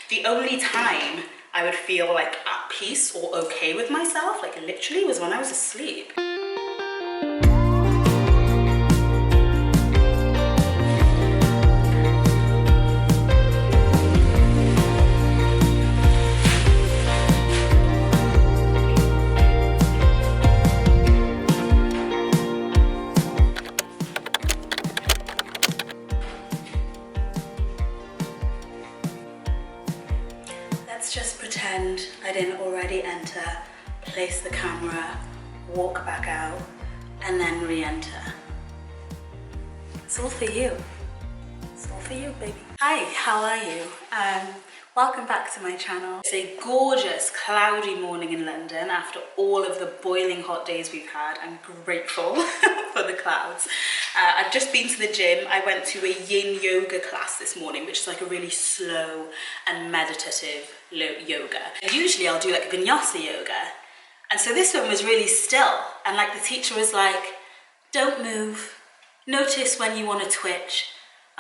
the only time I would feel like at peace or okay with myself, like literally, was when I was asleep. Let's just pretend I didn't already enter, place the camera, walk back out, and then re-enter. It's all for you. It's all for you, baby. Hi, how are you? Welcome back to my channel. It's a gorgeous, cloudy morning in London after all of the boiling hot days we've had. I'm grateful for the clouds. I've just been to the gym. I went to a yin yoga class this morning, which is like a really slow and meditative yoga. And usually I'll do like vinyasa yoga. And so this one was really still. And like the teacher was like, don't move. Notice when you want to twitch.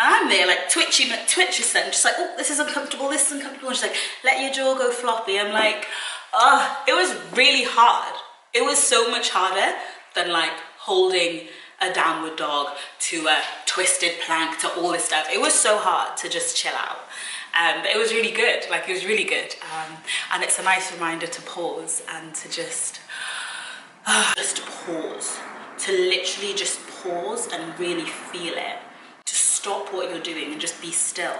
And I'm there like twitching, just like, oh, this is uncomfortable, this is uncomfortable. And she's like, let your jaw go floppy. I'm like, oh, it was really hard. It was so much harder than like holding a downward dog to a twisted plank to all this stuff. It was so hard to just chill out. But it was really good, like it was really good. And it's a nice reminder to pause and to just pause. To literally just pause and really feel it. To stop what you're doing and just be still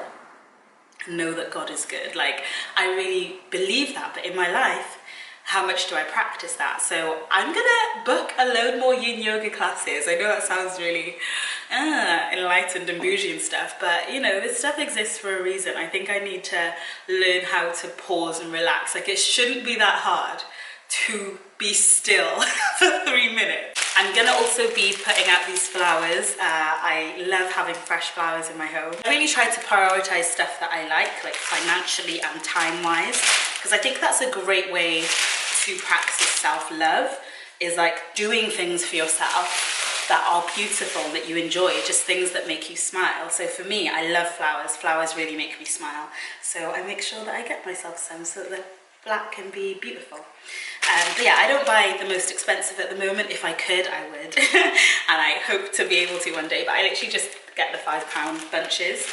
and know that God is good. Like, I really believe that, but in my life, how much do I practice that? So I'm gonna book a load more yin yoga classes. I know that sounds really enlightened and bougie and stuff, but you know, this stuff exists for a reason. I think I need to learn how to pause and relax. Like, it shouldn't be that hard to be still for 3 minutes. I'm gonna also be putting out these flowers. I love having fresh flowers in my home. I really try to prioritize stuff that I like financially and time-wise, because I think that's a great way to practice self-love, is like doing things for yourself that are beautiful, that you enjoy, just things that make you smile. So for me, I love flowers. Flowers really make me smile. So I make sure that I get myself some so that the black can be beautiful. But yeah, I don't buy the most expensive at the moment. If I could, I would. And I hope to be able to one day, but I literally just get the £5 bunches.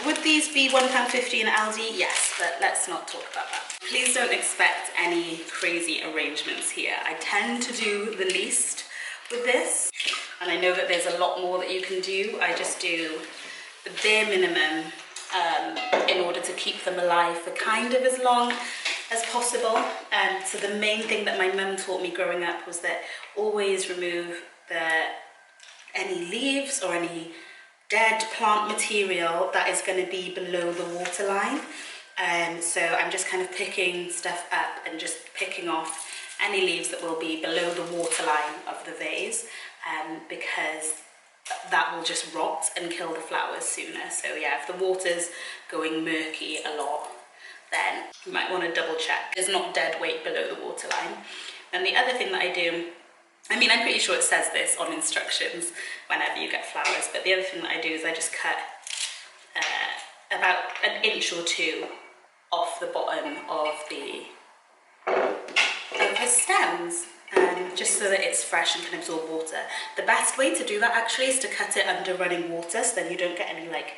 Would these be £1.50 in Aldi? Yes, but let's not talk about that. Please don't expect any crazy arrangements here. I tend to do the least with this, and I know that there's a lot more that you can do. I just do the bare minimum in order to keep them alive for kind of as long as possible. So the main thing that my mum taught me growing up was that always remove any leaves or any dead plant material that is going to be below the water line. So I'm just kind of picking stuff up and just picking off any leaves that will be below the water line of the vase, because that will just rot and kill the flowers sooner. So yeah, if the water's going murky a lot, then you might want to double check there's not dead weight below the water line. And the other thing that I do, I mean, I'm pretty sure it says this on instructions whenever you get flowers, but the other thing that I do is I just cut about an inch or two off the bottom of the stems, just so that it's fresh and can absorb water. The best way to do that actually is to cut it under running water, so then you don't get any like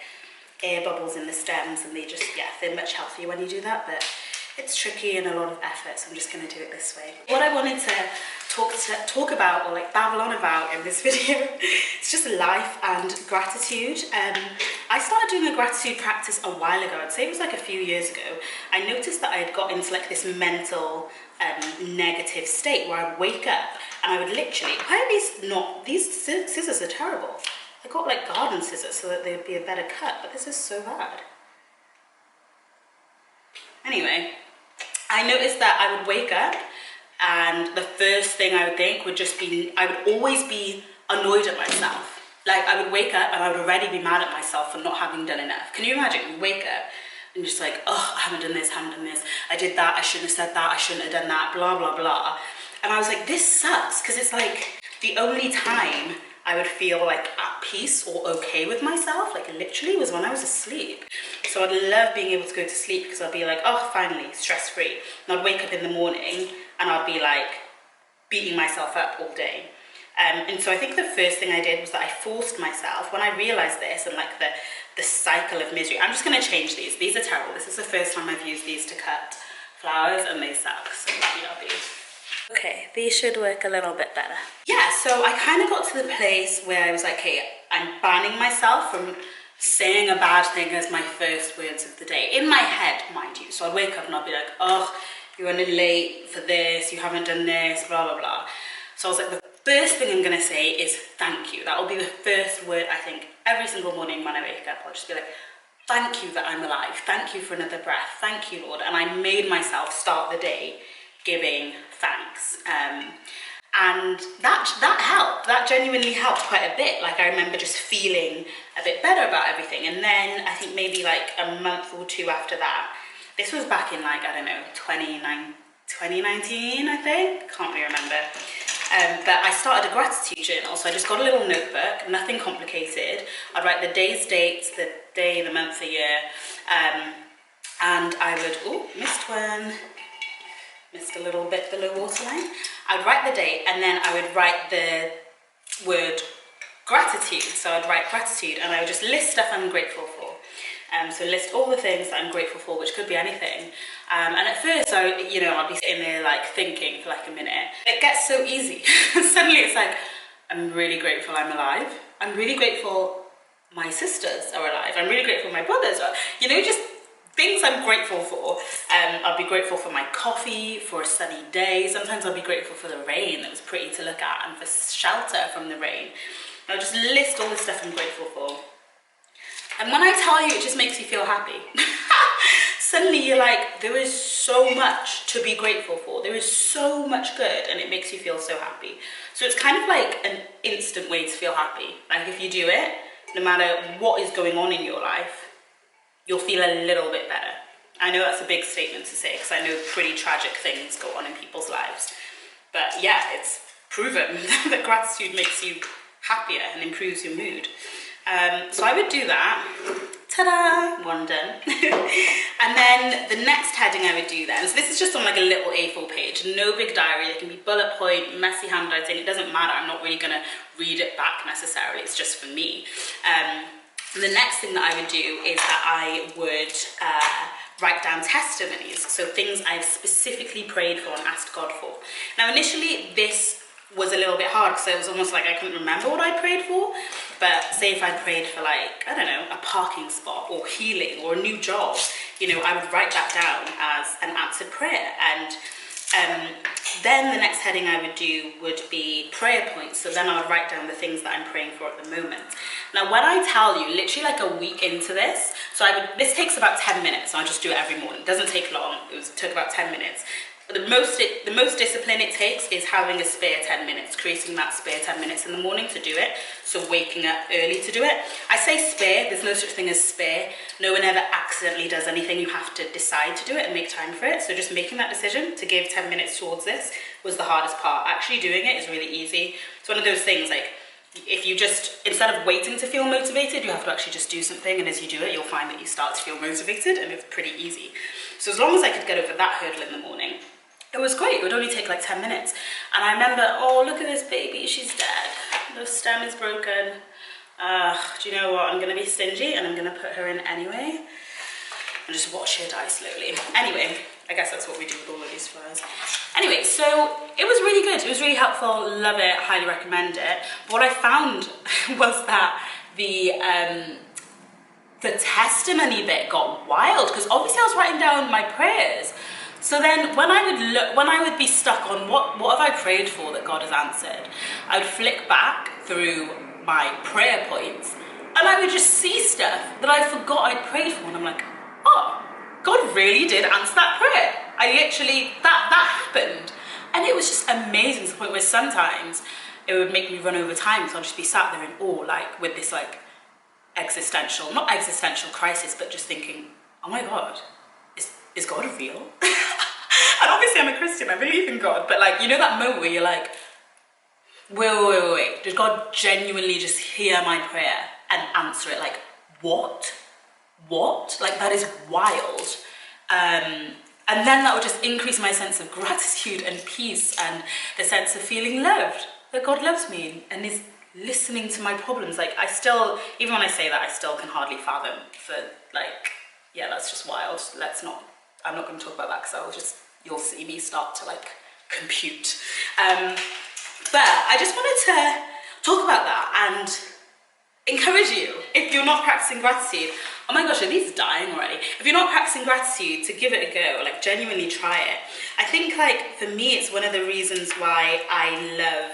air bubbles in the stems, and they just, yeah, they're much healthier when you do that, but it's tricky and a lot of effort, so I'm just going to do it this way. What I wanted to talk about, or like babble on about in this video, it's just life and gratitude. I started doing a gratitude practice a while ago. I'd say it was like a few years ago. I noticed that I had got into like this mental negative state where I'd wake up and I would literally, why are these not, these scissors are terrible. I got like garden scissors so that they'd be a better cut, but this is so bad. Anyway, I noticed that I would wake up and the first thing I would think would just be, I would always be annoyed at myself. Like, I would wake up and I would already be mad at myself for not having done enough. Can you imagine? You wake up and just like, oh, I haven't done this, I did that, I shouldn't have said that, I shouldn't have done that, blah, blah, blah. And I was like, this sucks, because it's like the only time I would feel like at peace or okay with myself, like literally, was when I was asleep. So I'd love being able to go to sleep because I'd be like, oh, finally, stress-free. And I'd wake up in the morning and I'd be like beating myself up all day. And so I think the first thing I did was that I forced myself, when I realized this and like the cycle of misery. I'm just going to change these. These are terrible. This is the first time I've used these to cut flowers and they suck. So BRB. Okay, these should work a little bit better. Yeah, so I kind of got to the place where I was like, hey, I'm banning myself from saying a bad thing as my first words of the day. In my head, mind you. So I'd wake up and I'd be like, oh, you're running late for this, you haven't done this, blah, blah, blah. So I was like, the first thing I'm going to say is thank you. That will be the first word, I think, every single morning when I wake up. I'll just be like, thank you that I'm alive. Thank you for another breath. Thank you, Lord. And I made myself start the day giving thanks. And that helped. That genuinely helped quite a bit. Like I remember just feeling a bit better about everything. And then I think maybe like a month or two after that, this was back in like, I don't know, 2019, I think. Can't really remember. But I started a gratitude journal. So I just got a little notebook, nothing complicated. I'd write the day's dates, the day, the month, the year. And I would, oh, missed one. Missed a little bit below waterline. I'd write the date and then I would write the word gratitude. So I'd write gratitude and I would just list stuff I'm grateful for. So list all the things that I'm grateful for, which could be anything. And at first, I'd be sitting there like thinking for like a minute. It gets so easy. Suddenly it's like, I'm really grateful I'm alive. I'm really grateful my sisters are alive. I'm really grateful my brothers are, just things I'm grateful for. I'll be grateful for my coffee, for a sunny day. Sometimes I'll be grateful for the rain that was pretty to look at and for shelter from the rain. I'll just list all the stuff I'm grateful for. And when I tell you, it just makes you feel happy. Suddenly you're like, there is so much to be grateful for. There is so much good and it makes you feel so happy. So it's kind of like an instant way to feel happy. Like if you do it, no matter what is going on in your life, you'll feel a little bit better. I know that's a big statement to say because I know pretty tragic things go on in people's lives. But yeah, it's proven that gratitude makes you happier and improves your mood. So I would do that. Ta-da! One done. And then the next heading I would do then, so this is just on like a little A4 page, no big diary, it can be bullet point, messy handwriting, it doesn't matter, I'm not really going to read it back necessarily, it's just for me. The next thing that I would do is that I would write down testimonies, so things I've specifically prayed for and asked God for. Now initially this was a little bit hard because it was almost like I couldn't remember what I prayed for, but say if I prayed for like, I don't know, a parking spot or healing or a new job, I would write that down as an answered prayer. And then the next heading I would do would be prayer points. So then I would write down the things that I'm praying for at the moment. Now, when I tell you, literally like a week into this, this takes about 10 minutes. So I just do it every morning. It doesn't take long. It took about 10 minutes. But the most discipline it takes is having a spare 10 minutes, creating that spare 10 minutes in the morning to do it. So waking up early to do it. I say spare, there's no such thing as spare. No one ever accidentally does anything. You have to decide to do it and make time for it. So just making that decision to give 10 minutes towards this was the hardest part. Actually doing it is really easy. It's one of those things like, if you just, instead of waiting to feel motivated, you have to actually just do something, and as you do it, you'll find that you start to feel motivated, and it's pretty easy. So as long as I could get over that hurdle in the morning, it was great. It would only take like 10 minutes. And I remember, oh, look at this baby, she's dead. The stem is broken. Do you know what? I'm gonna be stingy and I'm gonna put her in anyway and just watch her die slowly. Anyway, I guess that's what we do with all of these flowers. Anyway, so it was really good. It was really helpful. Love it. Highly recommend it. What I found was that the testimony bit got wild because obviously I was writing down my prayers. So then when I would be stuck on what have I prayed for that God has answered, I would flick back through my prayer points and I would just see stuff that I forgot I'd prayed for, and I'm like, oh, God really did answer that prayer. I literally, that happened. And it was just amazing to the point where sometimes it would make me run over time, so I'd just be sat there in awe, like with this like not existential crisis, but just thinking, oh my God, is God real? And obviously I'm a Christian, I believe in God, but like, that moment where you're like, wait. Did God genuinely just hear my prayer and answer it? Like, what? Like, that is wild. And then that would just increase my sense of gratitude and peace and the sense of feeling loved, that God loves me and is listening to my problems. Like, I still, even when I say that, I still can hardly fathom for, like, yeah, that's just wild. I'm not going to talk about that because you'll see me start to, like, compute. But I just wanted to talk about that and encourage you, if you're not practicing gratitude. Oh my gosh, are these dying already? If you're not practicing gratitude, to give it a go, like, genuinely try it. I think, like, for me, it's one of the reasons why I love,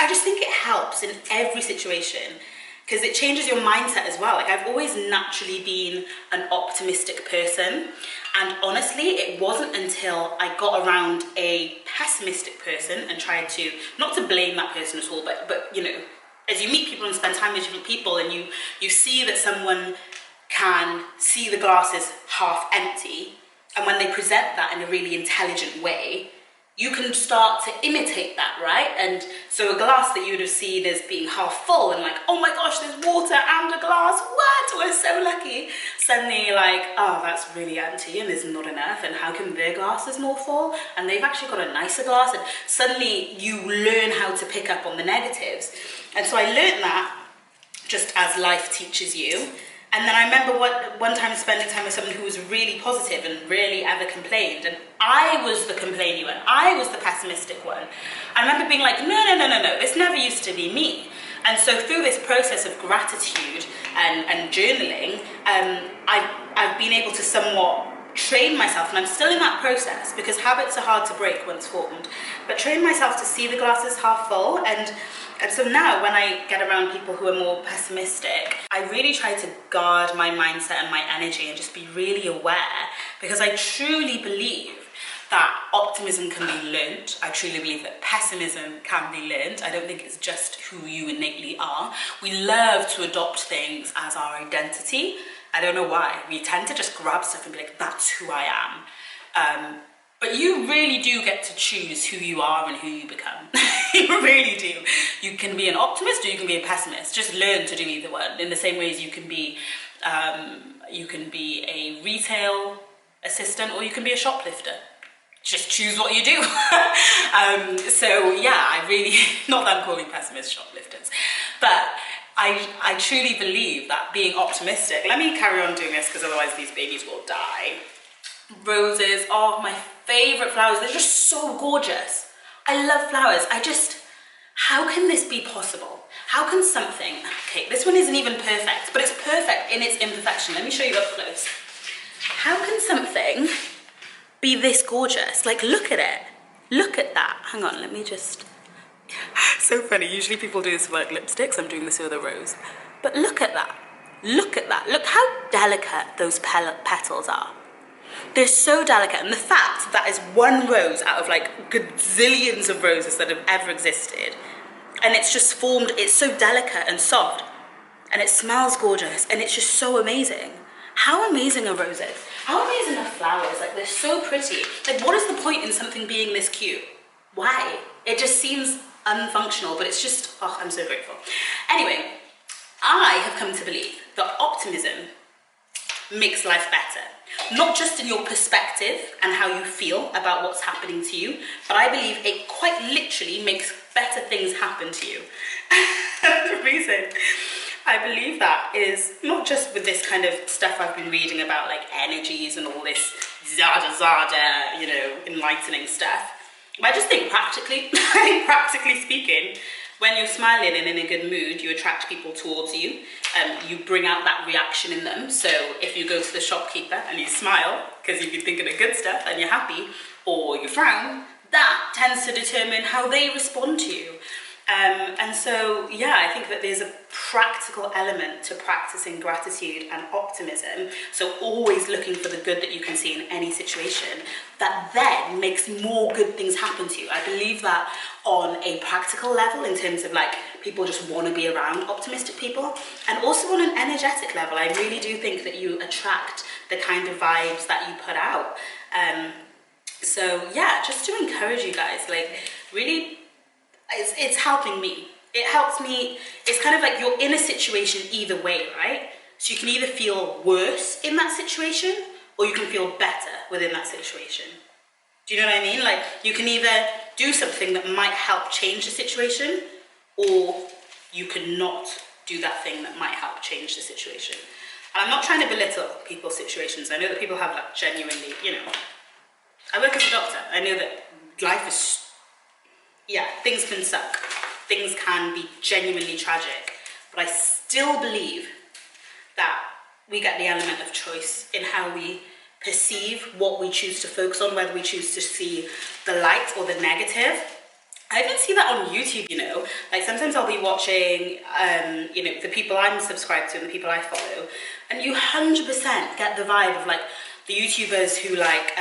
I just think it helps in every situation, because it changes your mindset as well. Like, I've always naturally been an optimistic person, and honestly, it wasn't until I got around a pessimistic person and tried to, not to blame that person at all, but you know, as you meet people and spend time with different people, and you see that someone can see the glass as half empty, and when they present that in a really intelligent way, you can start to imitate that, right? And so a glass that you would have seen as being half full and like, oh my gosh, there's water and a glass, what? We're so lucky. Suddenly you're like, oh, that's really empty and there's not enough, and how come their glass is more full? And they've actually got a nicer glass, and suddenly you learn how to pick up on the negatives. And so I learned that just as life teaches you. And then I remember one time spending time with someone who was really positive and rarely ever complained. And I was the complaining one. I was the pessimistic one. I remember being like, no, this never used to be me. And so through this process of gratitude and journaling, I've been able to somewhat train myself, and I'm still in that process because habits are hard to break once formed, but train myself to see the glass as half full. And so now when I get around people who are more pessimistic, I really try to guard my mindset and my energy and just be really aware, because I truly believe that optimism can be learnt. I truly believe that pessimism can be learnt. I don't think it's just who you innately are. We love to adopt things as our identity. I don't know why. We tend to just grab stuff and be like, that's who I am. But you really do get to choose who you are and who you become. You really do. You can be an optimist or you can be a pessimist. Just learn to do either one. In the same way as you can be a retail assistant or you can be a shoplifter. Just choose what you do. So yeah, I really, not that I'm calling pessimists shoplifters, but I truly believe that being optimistic, let me carry on doing this because otherwise these babies will die. Roses are my favorite flowers. They're just so gorgeous. I love flowers. How can this be possible? How can something, okay, this one isn't even perfect, but it's perfect in its imperfection. Let me show you up close. How can something be this gorgeous? Like, look at it. Look at that. Hang on, let me just... So funny. Usually people do this with like lipsticks. I'm doing this with a rose. But look at that. Look at that. Look how delicate those petals are. They're so delicate. And the fact that is one rose out of like gazillions of roses that have ever existed. And it's just formed, it's so delicate and soft. And it smells gorgeous. And it's just so amazing. How amazing are roses? How amazing are flowers? Like, they're so pretty. Like, what is the point in something being this cute? Why? It just seems unfunctional, but it's just, oh, I'm so grateful. Anyway, I have come to believe that optimism makes life better. Not just in your perspective and how you feel about what's happening to you, but I believe it quite literally makes better things happen to you. The reason I believe that is not just with this kind of stuff I've been reading about, like energies and all this zada, you know, enlightening stuff. But I just think practically speaking, when you're smiling and in a good mood, you attract people towards you. You bring out that reaction in them. So if you go to the shopkeeper and you smile because you've been thinking of good stuff and you're happy, or you frown, that tends to determine how they respond to you. And so, yeah, I think that there's a practical element to practicing gratitude and optimism. So always looking for the good that you can see in any situation, that then makes more good things happen to you. I believe that on a practical level, in terms of like people just want to be around optimistic people, and also on an energetic level, I really do think that you attract the kind of vibes that you put out. So yeah, just to encourage you guys, like, really, it's helping me. It helps me. It's kind of like you're in a situation either way, right? So you can either feel worse in that situation or you can feel better within that situation. Do you know what I mean? Like, you can either do something that might help change the situation, or you can not do that thing that might help change the situation. And I'm not trying to belittle people's situations. I know that people have like genuinely, you know, I work as a doctor. I know that life is, yeah, things can suck. Things can be genuinely tragic. But I still believe that we get the element of choice in how we perceive what we choose to focus on, whether we choose to see the light or the negative. I even see that on YouTube, you know, like sometimes I'll be watching, you know, the people I'm subscribed to and the people I follow, and you 100% get the vibe of like the YouTubers who like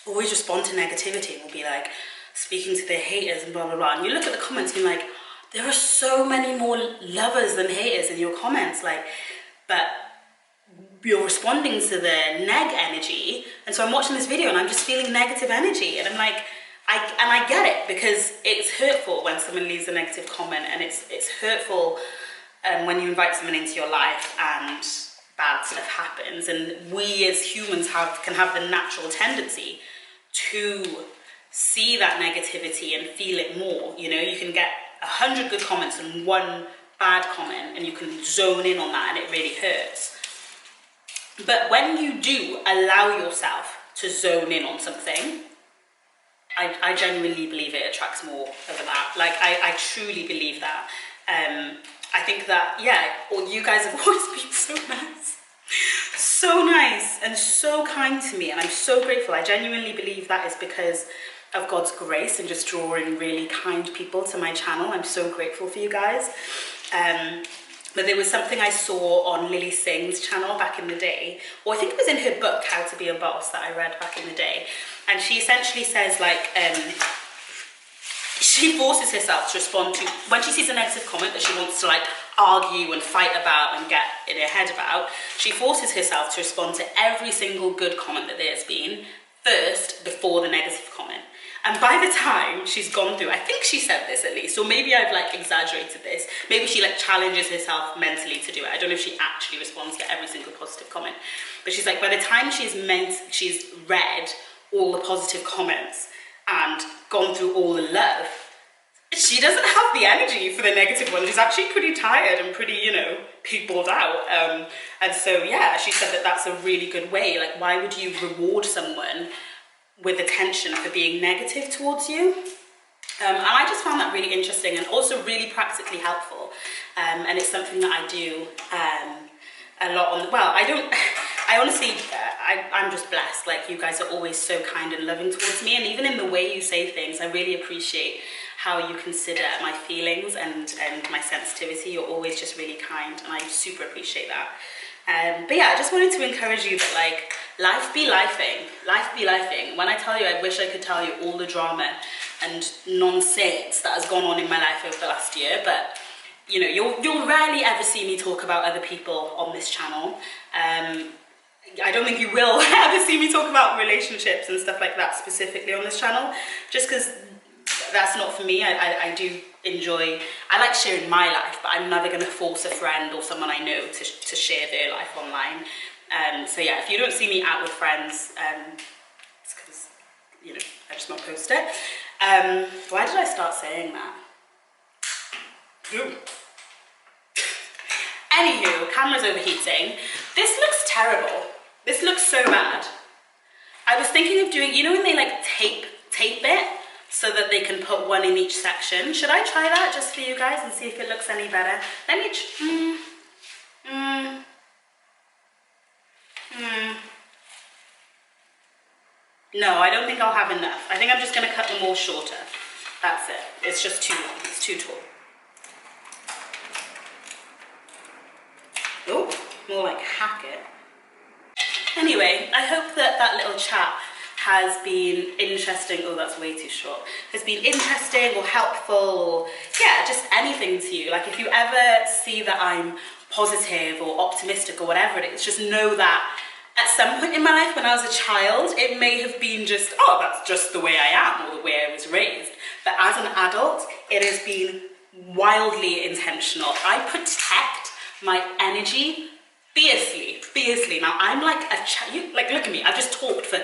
always respond to negativity and will be like speaking to their haters and blah, blah, blah. And you look at the comments and you're like, there are so many more lovers than haters in your comments, like, but you're responding to the neg energy. And so I'm watching this video and I'm just feeling negative energy, and I'm like, I get it, because it's hurtful when someone leaves a negative comment, and it's hurtful when you invite someone into your life and bad stuff happens. And we as humans can have the natural tendency to see that negativity and feel it more. You know, you can get 100 good comments and one bad comment, and you can zone in on that and it really hurts. But when you do allow yourself to zone in on something, I genuinely believe it attracts more of that. Like, I truly believe that. I think that, yeah, well, you guys have always been so nice. So nice and so kind to me, and I'm so grateful. I genuinely believe that is because of God's grace and just drawing really kind people to my channel. I'm so grateful for you guys. But there was something I saw on Lily Singh's channel back in the day, or I think it was in her book, How to Be a Boss, that I read back in the day. And she essentially says, like, she forces herself to respond to, when she sees a negative comment that she wants to, like, argue and fight about and get in her head about, she forces herself to respond to every single good comment that there's been first, before the negative comment. And by the time she's gone through, I think she said this at least, or maybe I've like exaggerated this, maybe she like challenges herself mentally to do it. I don't know if she actually responds to every single positive comment, but she's like, by the time she's read all the positive comments and gone through all the love, she doesn't have the energy for the negative one. She's actually pretty tired and pretty, you know, peopled out. And so, yeah, she said that that's a really good way. Like, why would you reward someone with attention for being negative towards you? And I just found that really interesting and also really practically helpful. And it's something that I do a lot on, well, I honestly, I'm just blessed. Like, you guys are always so kind and loving towards me. And even in the way you say things, I really appreciate how you consider my feelings and my sensitivity. You're always just really kind, and I super appreciate that. But yeah, I just wanted to encourage you that, like, life be lifing. Life be lifing. When I tell you, I wish I could tell you all the drama and nonsense that has gone on in my life over the last year, but you know, you'll rarely ever see me talk about other people on this channel. I don't think you will ever see me talk about relationships and stuff like that specifically on this channel, just because that's not for me. I do enjoy, I like sharing my life, but I'm never going to force a friend or someone I know to share their life online. So yeah, if you don't see me out with friends, it's because, you know, I just not post it. Why did I start saying that? Ooh. Anywho, camera's overheating. This looks terrible. This looks so bad. I was thinking of doing, you know when they like tape it so that they can put one in each section? Should I try that just for you guys and see if it looks any better? Let me, No, I don't think I'll have enough. I think I'm just gonna cut them all shorter. That's it. It's just too long, it's too tall. Oh, more like hack it. Anyway, I hope that that little chat has been interesting. Oh, that's way too short. Has been interesting or helpful, or yeah, just anything to you. Like, if you ever see that I'm positive or optimistic or whatever it is, just know that at some point in my life when I was a child, it may have been just, oh, that's just the way I am or the way I was raised. But as an adult, it has been wildly intentional. I protect my energy fiercely. Now, I'm like like, look at me. I've just talked for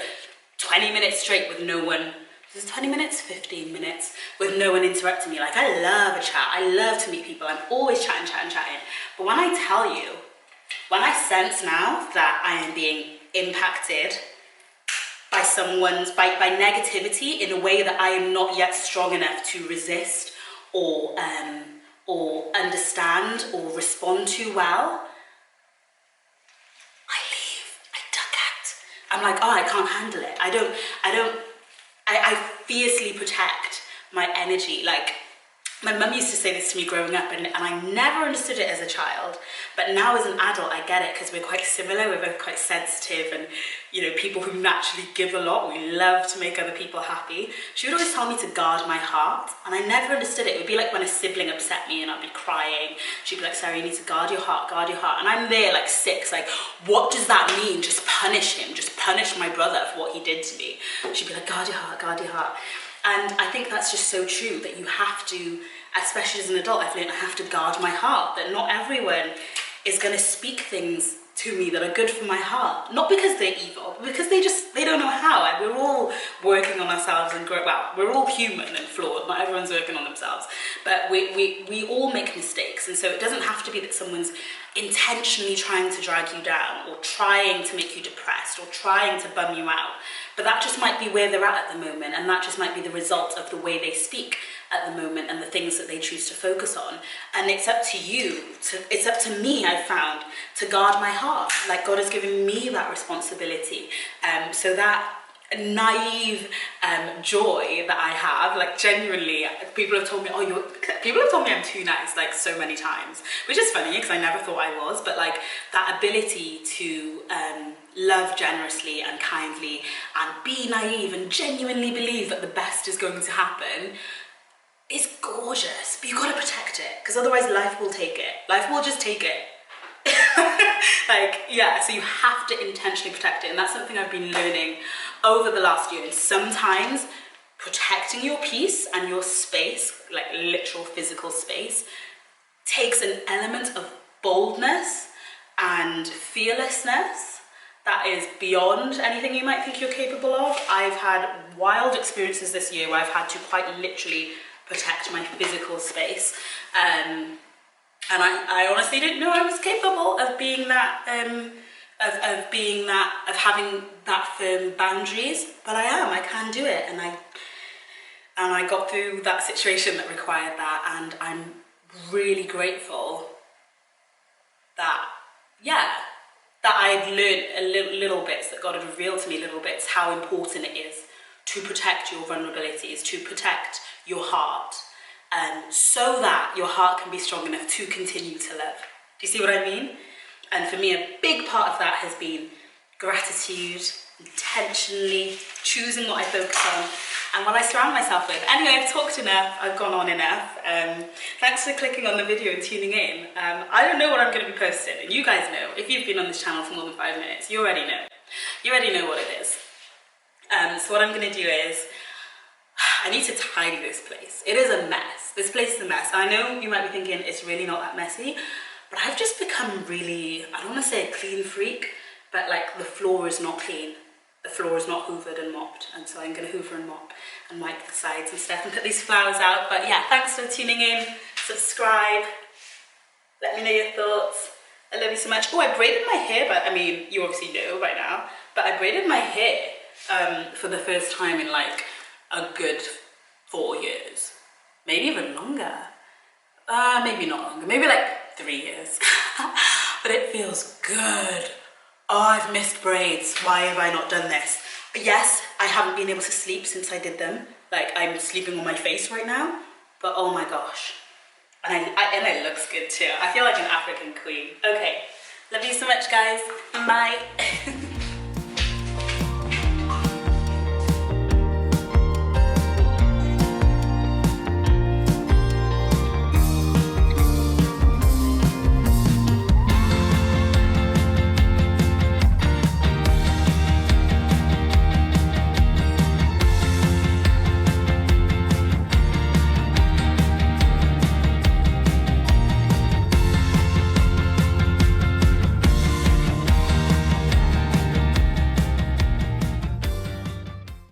20 minutes straight with no one. Is it 20 minutes? 15 minutes with no one interrupting me. Like, I love a chat. I love to meet people. I'm always chatting. But when I tell you, when I sense now that I am being impacted by by negativity in a way that I am not yet strong enough to resist or understand or respond to well, I leave. I duck out. I'm like, oh, I can't handle it. I fiercely protect my energy. Like, my mum used to say this to me growing up, and I never understood it as a child, but now as an adult I get it, because we're quite similar. We're both quite sensitive, and you know, people who naturally give a lot. We love to make other people happy. She would always tell me to guard my heart, and I never understood it. It would be like when a sibling upset me and I'd be crying. She'd be like, Sarah, you need to guard your heart. And I'm there like 6, like, what does that mean? Just punish him, just punish my brother for what he did to me. She'd be like, guard your heart. And I think that's just so true, that you have to, especially as an adult, I've learned I have to guard my heart, that not everyone is going to speak things to me that are good for my heart. Not because they're evil, but because they don't know how. And we're all working on ourselves and we're all human and flawed. Not everyone's working on themselves. But we all make mistakes. And so it doesn't have to be that someone's intentionally trying to drag you down or trying to make you depressed or trying to bum you out. But that just might be where they're at the moment, and that just might be the result of the way they speak at the moment and the things that they choose to focus on. And it's up to you, it's up to me, I've found, to guard my heart. Like, God has given me that responsibility. So that naive joy that I have, like, genuinely, people have told me, people have told me I'm too nice, like, so many times, which is funny because I never thought I was, but like, that ability to love generously and kindly and be naive and genuinely believe that the best is going to happen is gorgeous. But you gotta protect it, because otherwise life will take it. Life will just take it. Like, yeah, so you have to intentionally protect it, and that's something I've been learning over the last year. And sometimes protecting your peace and your space, like literal physical space, takes an element of boldness and fearlessness that is beyond anything you might think you're capable of. I've had wild experiences this year where I've had to quite literally protect my physical space. And I honestly didn't know I was capable of being that, of having that firm boundaries, but I am. I can do it, and I got through that situation that required that, and I'm really grateful that, yeah, that I had learned little bits, that God had revealed to me little bits, how important it is to protect your vulnerabilities, to protect your heart, so that your heart can be strong enough to continue to love. Do you see what I mean? And for me, a big part of that has been gratitude, intentionally choosing what I focus on and what I surround myself with. Anyway, I've talked enough, I've gone on enough. Thanks for clicking on the video and tuning in. I don't know what I'm going to be posting, and you guys know, if you've been on this channel for more than 5 minutes, you already know. You already know what it is. So what I'm going to do is, I need to tidy this place. It is a mess. This place is a mess. I know you might be thinking it's really not that messy, but I've just become really, I don't want to say a clean freak, but like, the floor is not clean. The floor is not hoovered and mopped, and so I'm going to hoover and mop and wipe the sides and stuff and put these flowers out. But yeah, thanks for tuning in. Subscribe. Let me know your thoughts. I love you so much. Oh, I braided my hair, but I mean, you obviously know by now, but I braided my hair for the first time in like a good 4 years, maybe even longer. Maybe not longer, maybe like 3 years. But it feels good. Oh, I've missed braids. Why have I not done this? Yes, I haven't been able to sleep since I did them. Like, I'm sleeping on my face right now, but oh my gosh. And it looks good too. I feel like an African queen. Okay, love you so much, guys. Bye.